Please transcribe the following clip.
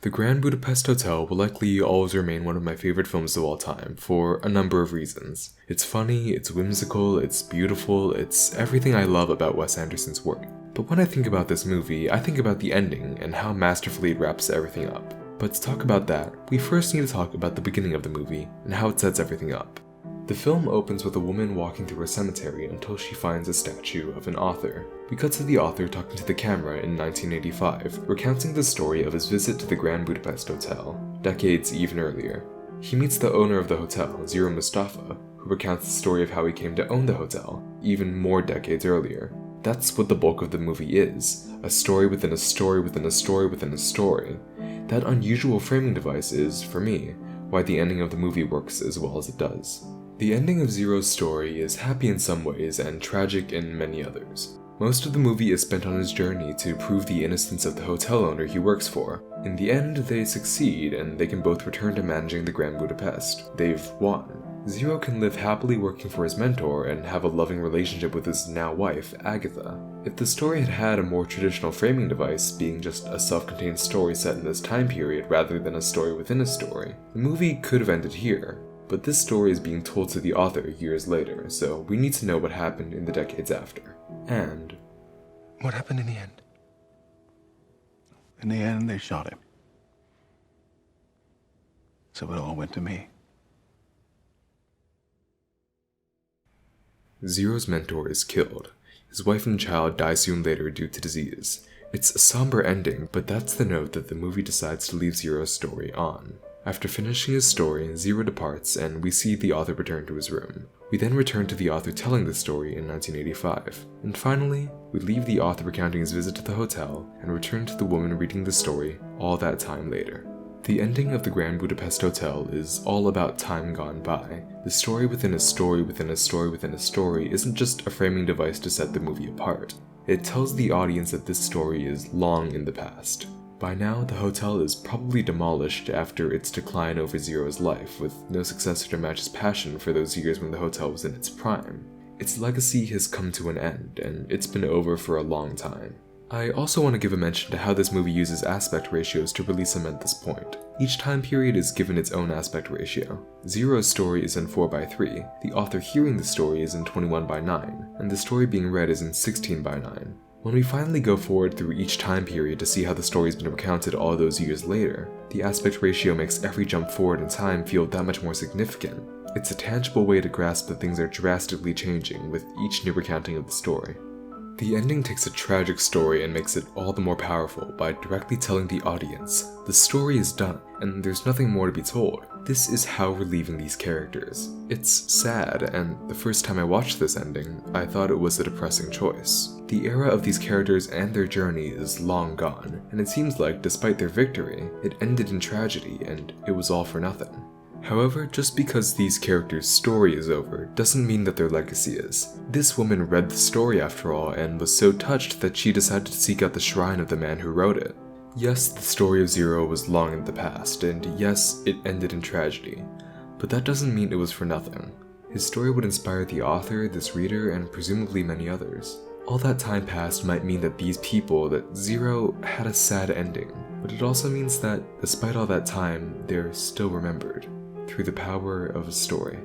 The Grand Budapest Hotel will likely always remain one of my favorite films of all time, for a number of reasons. It's funny, it's whimsical, it's beautiful, it's everything I love about Wes Anderson's work. But when I think about this movie, I think about the ending and how masterfully it wraps everything up. But to talk about that, we first need to talk about the beginning of the movie and how it sets everything up. The film opens with a woman walking through a cemetery until she finds a statue of an author. We cut to the author talking to the camera in 1985, recounting the story of his visit to the Grand Budapest Hotel, decades even earlier. He meets the owner of the hotel, Zero Moustafa, who recounts the story of how he came to own the hotel, even more decades earlier. That's what the bulk of the movie is, a story within a story within a story within a story. That unusual framing device is, for me, why the ending of the movie works as well as it does. The ending of Zero's story is happy in some ways and tragic in many others. Most of the movie is spent on his journey to prove the innocence of the hotel owner he works for. In the end, they succeed and they can both return to managing the Grand Budapest. They've won. Zero can live happily working for his mentor and have a loving relationship with his now wife, Agatha. If the story had had a more traditional framing device, being just a self-contained story set in this time period rather than a story within a story, the movie could have ended here. But this story is being told to the author years later, so we need to know what happened in the decades after. And what happened in the end? In the end, they shot him. So it all went to me. Zero's mentor is killed. His wife and child die soon later due to disease. It's a somber ending, but that's the note that the movie decides to leave Zero's story on. After finishing his story, Zero departs and we see the author return to his room. We then return to the author telling the story in 1985. And finally, we leave the author recounting his visit to the hotel and return to the woman reading the story all that time later. The ending of the Grand Budapest Hotel is all about time gone by. The story within a story within a story within a story isn't just a framing device to set the movie apart. It tells the audience that this story is long in the past. By now, the hotel is probably demolished after its decline over Zero's life, with no successor to match his passion for those years when the hotel was in its prime. Its legacy has come to an end, and it's been over for a long time. I also want to give a mention to how this movie uses aspect ratios to really cement this point. Each time period is given its own aspect ratio. Zero's story is in 4:3, the author hearing the story is in 21:9, and the story being read is in 16:9. When we finally go forward through each time period to see how the story's been recounted all those years later, the aspect ratio makes every jump forward in time feel that much more significant. It's a tangible way to grasp that things are drastically changing with each new recounting of the story. The ending takes a tragic story and makes it all the more powerful by directly telling the audience, the story is done, and there's nothing more to be told. This is how we're leaving these characters. It's sad, and the first time I watched this ending, I thought it was a depressing choice. The era of these characters and their journey is long gone, and it seems like, despite their victory, it ended in tragedy and it was all for nothing. However, just because these characters' story is over doesn't mean that their legacy is. This woman read the story after all and was so touched that she decided to seek out the shrine of the man who wrote it. Yes, the story of Zero was long in the past, and yes, it ended in tragedy, but that doesn't mean it was for nothing. His story would inspire the author, this reader, and presumably many others. All that time passed might mean that these people, that Zero, had a sad ending, but it also means that, despite all that time, they're still remembered, through the power of a story.